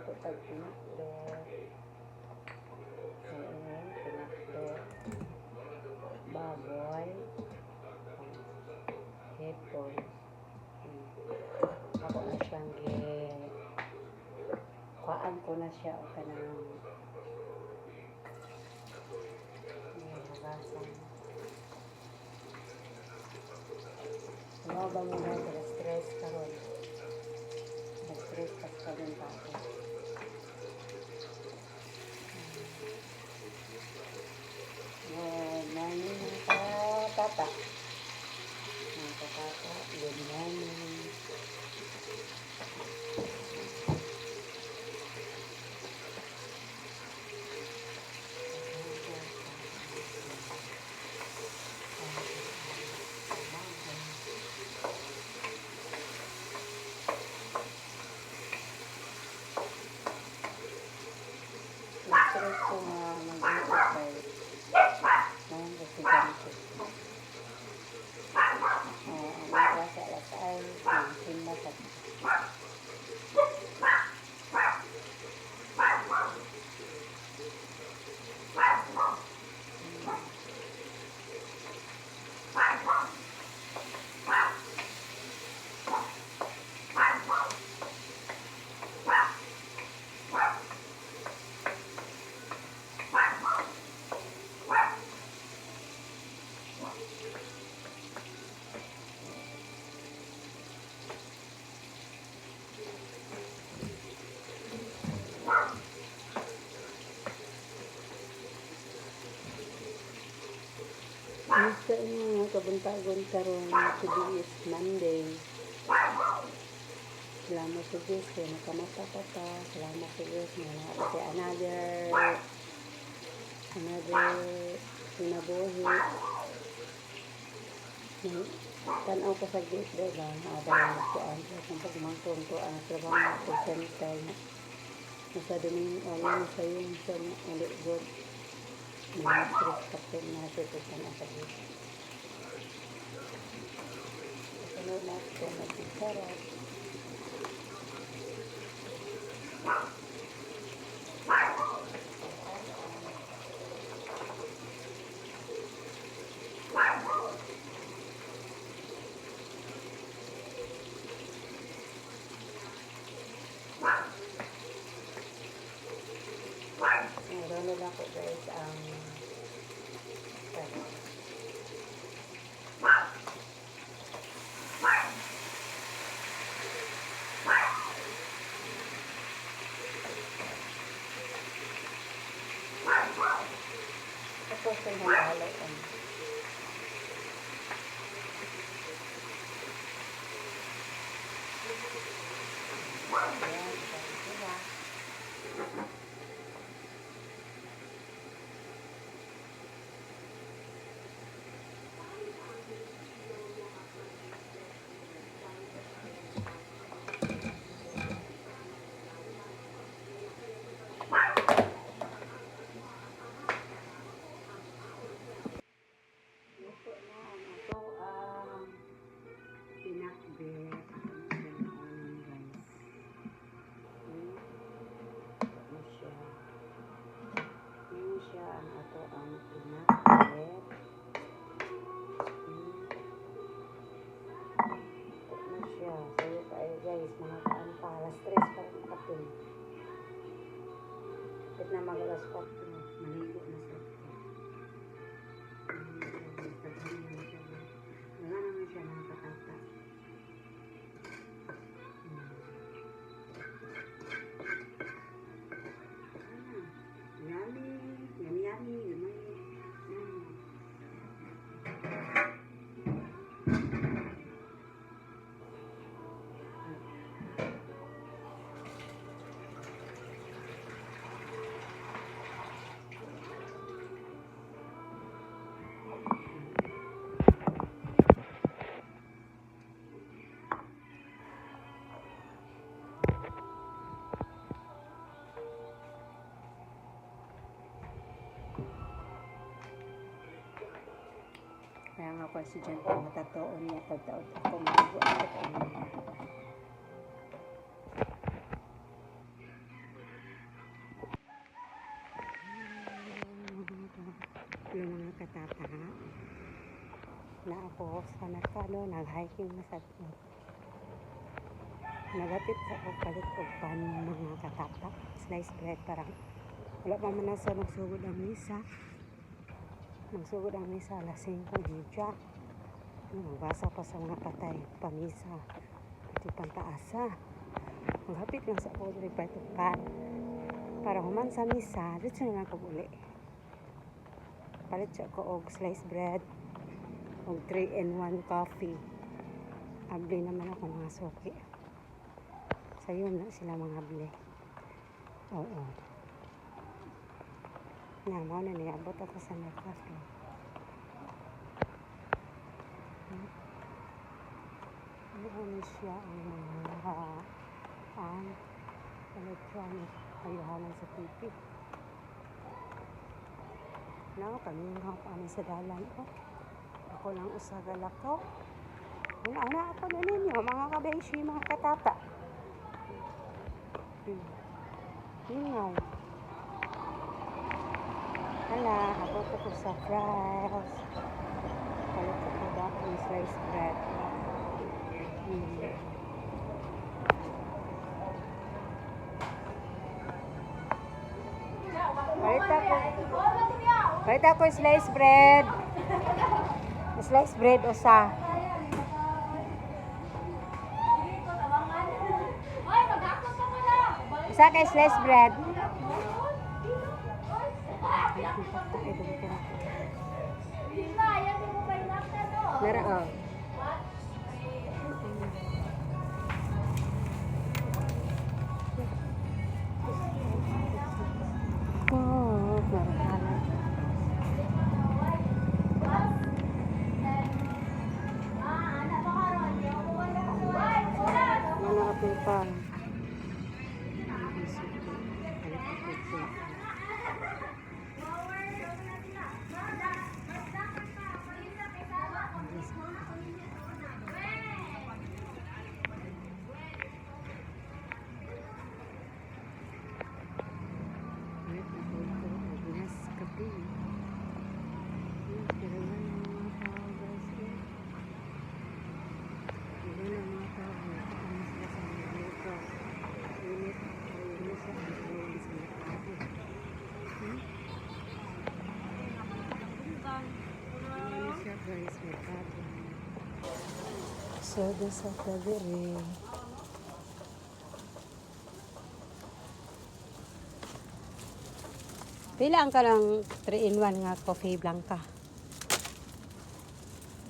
ko tag-pinakdot. Ayan, pinakdot. Baboy. Headphone. Ako na siyang kuhaan ko na siya o kanang nagasan. Ano ba mo na stress karon? Stress pas ka din pa ako. Good morning mga tata. Mga tata, good morning. Stress ko mag-exercise. Ngayon kasi ganito. Ang klase alas ay simba sa Gusto niyo kabuntagon karon today is Monday. Salamat sa Diyos kaya nakamata pa ta. Salamat sa Diyos na nakapati another sinabuhi. Tanaw ko sa gate diba? Nakadala ko ang pagmangkong ko ang trabaho ko center. Nasa domin na sa yun sa ulit good. Mga stress kapag nasutukan ang pag-ibig. Kasunod na ito mag-sarap. Meron na ako guys ang tapos yung halo yan. Sayo kayo guys, mga kaanta, alas 3 pa rin kapin. Kapit na mag-alas 4, maligo na sa wala naman siya nakakata. Yummy, yummy, yummy, yummy. Kaya nga po si Jan po matatoon niya pagtaon ako maligo ako. katata na ako sa Mercado nag-hiking na sa nagapit sa palit og pan mga katata slice bread parang wala pa man na sa magsugod ang misa alas 5:30 magbasa pa sa mga patay pamisa pati pantaasa maghapit lang sa ako diri pan para human sa misa dito na lang ko uli palit siya ko og slice bread og 3-in-1 coffee abli naman ako mga suki sayo na sila mga abli oo na mo na niabot ako sa Mercado ano siya ang electronic ayuhanan sa TV na kami nga paano sa dalan ko ako lang usaga lakaw una ako na ninyo mga kabeshi mga katata hingaw hala abot ako sa fries palit ako dapat slice bread palit ako slice bread usa kay slice bread nara guys, Mercado. Soda sa kadiri. Pilaan ka ng 3-in-1 nga coffee blanca.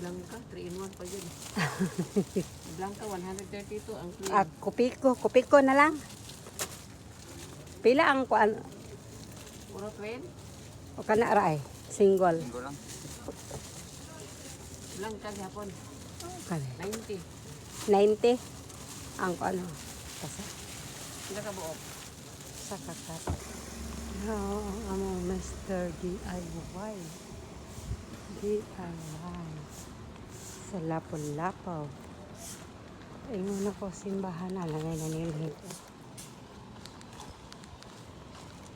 Blanca, 3-in-1 pa yun. Blanca, 132 ang clean. Kupiko na lang. Pila ang kuan? Puro 12? O kana ra single. Single lang. Blanca gihapon. Kani. 90. 90 ang ano? Pasa. Sila ka buok. Sa kakat. No, amo Mr. DIY. DIY. Sa Lapu-Lapu. Ingon ako simbahan na lang na nilhit.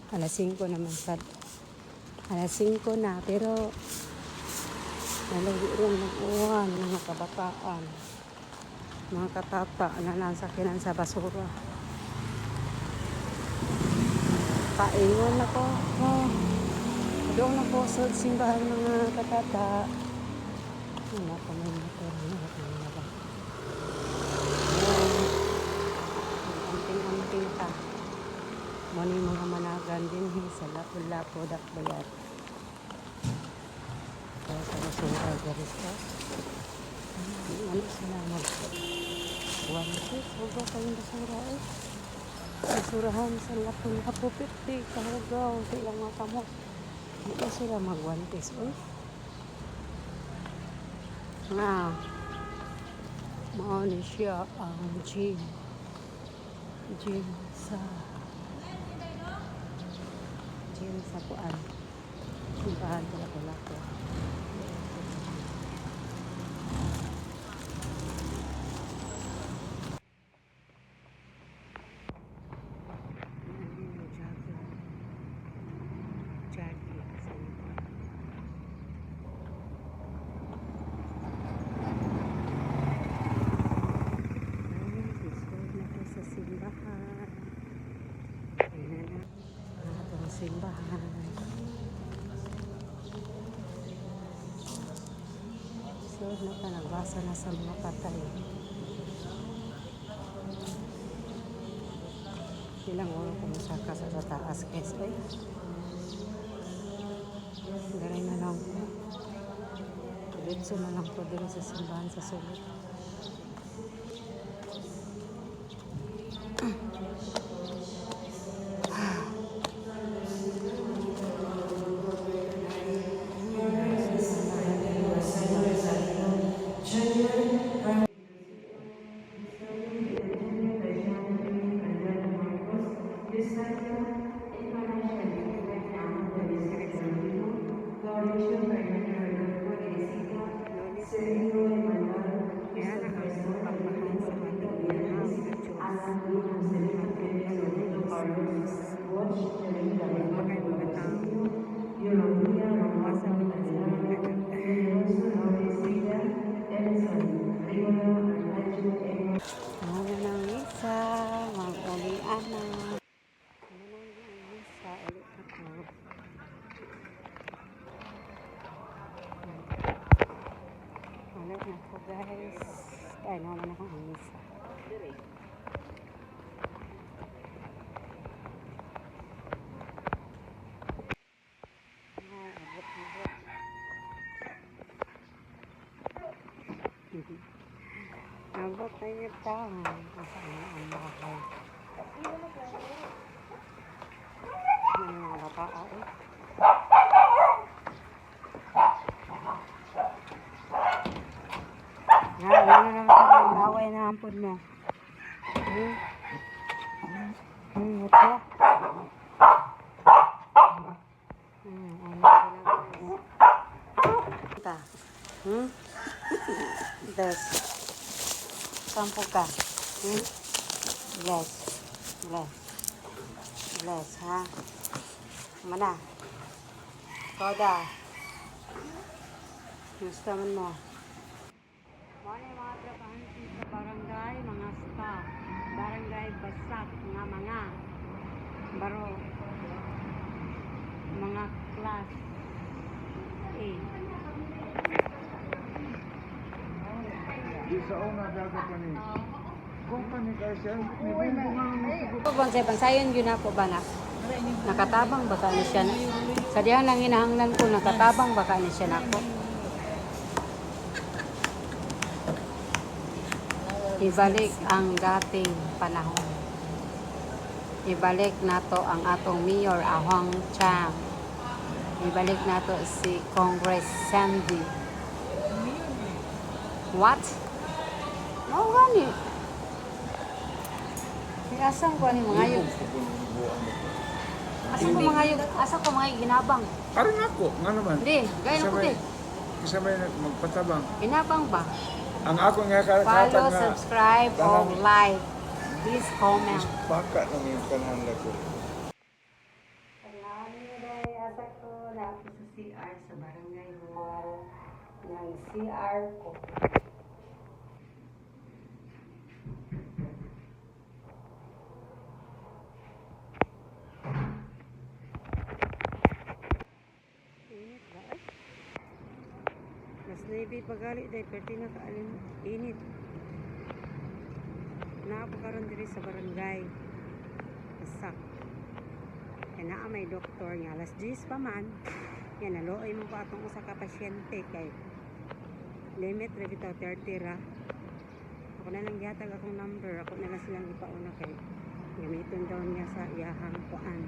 Alas 5 naman sa alas 5 na pero nalagyan nag-uwan mga kabataan mga katata na nasakinan sa basura paingon ako doon ako sa simbahan mga katata wala pa may motor anting-anting ka muna yung mga managan din sa Lapu-Lapu dakbayat kaya sa basura garis ka ano sila mag-1 huwag kayong basura basurahan sa Lapu-Lapu 50 kahagaw silang mga kamot dito sila mag-1 na mauni siya ang gym sa kuan simbahan sa Lapu-Lapu Sulod na ta, nagbasa na sa mga patay. Ilang oras kung masaka sa taas guys. Ay, galing na lang po. Diretso na lang po din sa simbahan sa sulod. Ano nang isa, mag-ulian na. Ano nang isa, ulit ako. Ulit na po guys. Ay, naman ako ang isa. Abot na yung tao. Kasama ang bahay. Ano yung mga bata eh. Ano lang sa mga away na ampun mo. Ito. Des. Sampo ka. Bless. Bless. Bless, ha? Mana? Koda. Gusto mo. Morning mga trabahan sa barangay, mga staff. Barangay Basak, mga baro. Mga class A. Sa una dagat pa ni. Kung pa ni Karsel, ni Bing Bansay bansayon yun ako ba na? Nakatabang baka ni siya na. Sa diyan lang hinahanglan ko, nakatabang baka ni siya na ako. Ibalik ang dating panahon. Ibalik nato ang atong Mayor Ahong Chang. Ibalik nato si Congress Sandy. What? No, gani. Asang ko ni mga yun? Asang ko mga yun? Asang ko mga ginabang? Aron ako, nga naman. Hindi, gaya na ko di. Isa may magpatabang. Ginabang ba? Ang ako nga karakatan Follow, nga. subscribe, or like. Please comment. Baka lang yung kanhanda ko. Kailangan nyo dahil asa ko na ako sa CR sa barangay hall ng CR ko. Init ba? Ay. Mas naibi pagali dahil perti na kaalin. Init. Naapakaroon diri sa barangay. Basak. Kaya naa may doktor nga. Alas 10 pa man. Yan, nalooy mo pa atong usa ka pasyente kay limit ra bitaw 30 ra. Ako na lang gihatag akong number. Ako na lang silang ipauna kay gamiton daw niya sa iyahang kuan.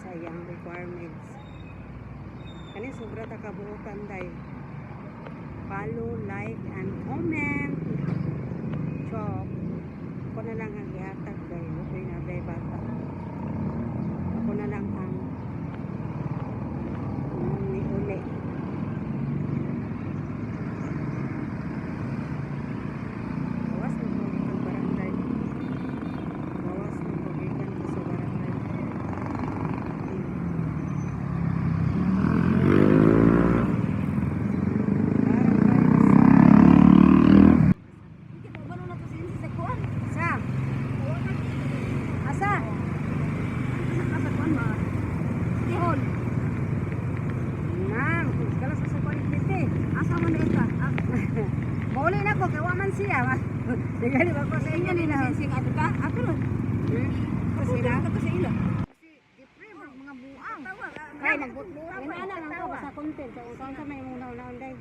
Sa iyang requirements. Kani sobra ta kabuotan day. Follow, like, and comment. Chop. Ako na lang ang ihatag dahil okay na day bata. Ako na lang ang uli. Bawas ng pagitan barangay. Bawas ng pagitan ko sa barangay. Asa? Asa? Asa kuan ba? siya. Nagali ba ko sa inyo ni na? Sing ato ka? Ato ron. Kasi na. Ato sa ilo. Mga buang. Kaya magbutbut. Ina lang ako sa content. So kung sa may muna unday.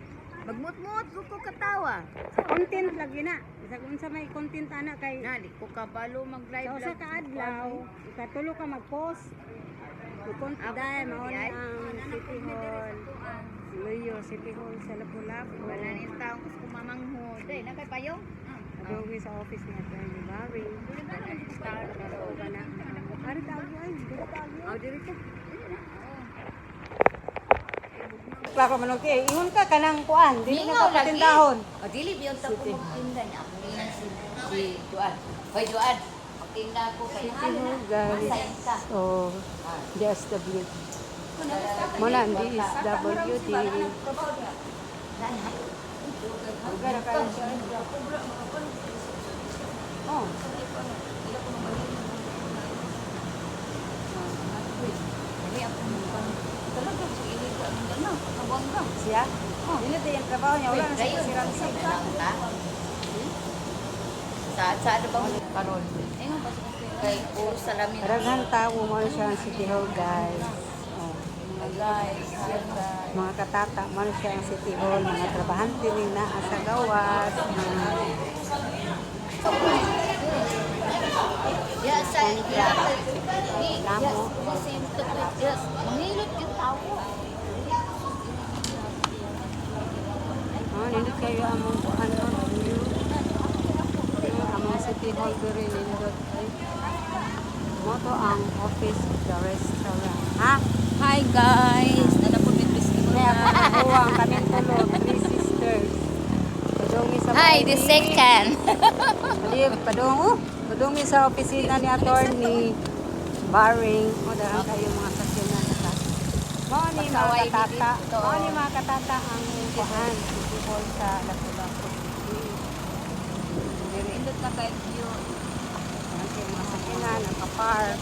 Magmut-mut ko katawa. Sa content lagi na. Sa kung sa may content ana kay Nali ko kabalo mag-live sa usa ka adlaw, ikatulo ka mag-post. Ipunta dahil mao ni ang City Hall. Luyo City Hall sa Lapu-Lapu. Wala ni taong kus kumamanghod. Day na kay payong. Adogi sa office ni Attorney Barry. Tao ba na? Ari tawag ay, dito tawag. Aw diri ka. Klaro man okay. Ingon ka kanang kuan, dili na ka patindahon. O dili biyon ta ko magtinda niya. Ako niya si Juan. Hoy Juan. Magtinda ko kay Hello guys. So, DSWD. Muna ang DSWD. Oh. Talaga si ini ko ano, nabangga. Siya? Oh, dili din yung trabaho niya. Wala na siya sirang-sirang. Sa ano bang parol? Ingon ba kay puro salamin. Karaghan tao mo siya ang City Hall guys. Oh. Guys, Mga katata mo siya ang City Hall. Mga trabahante rin na sa gawas. ya sa ya. Namo. Kasi yes, mangilot yung tao. Oh, nindot kayo among ano, among City Hall diri nindot. Mo to ang office of the restaurant. Ha? Hi guys, nanapod ni Christy Kaya ako nabuwang kami tulo, 3 sisters. Padungi sa Hi, the bahay. second. Padungi sa opisina ni Attorney Barring. O dahil kayo mga kasyanan na Mao ni mga Pasaway katata. dito. Mao ni mga katata ang kuhan. City Hall sa Lapu-Lapu. Diri. Indot na kay view. Ang mga sakyanan, ang kapark.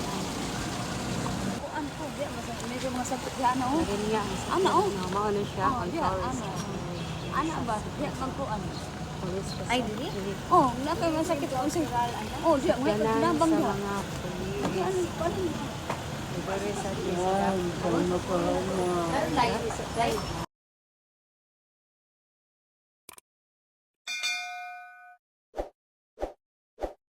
Kuan ko, di medyo masakit yan oh. Lagyan niya. Ano, oh? Mao na siya. Oh, Ang di forest. Ana ba? Di man kuan. Police Ay dili? Oh, na kay masakit ko sa. Oh, di mo Sakyanan sa nabang mo. mga Di ano police. kuan. Diri sa Yan, kung na pa. Like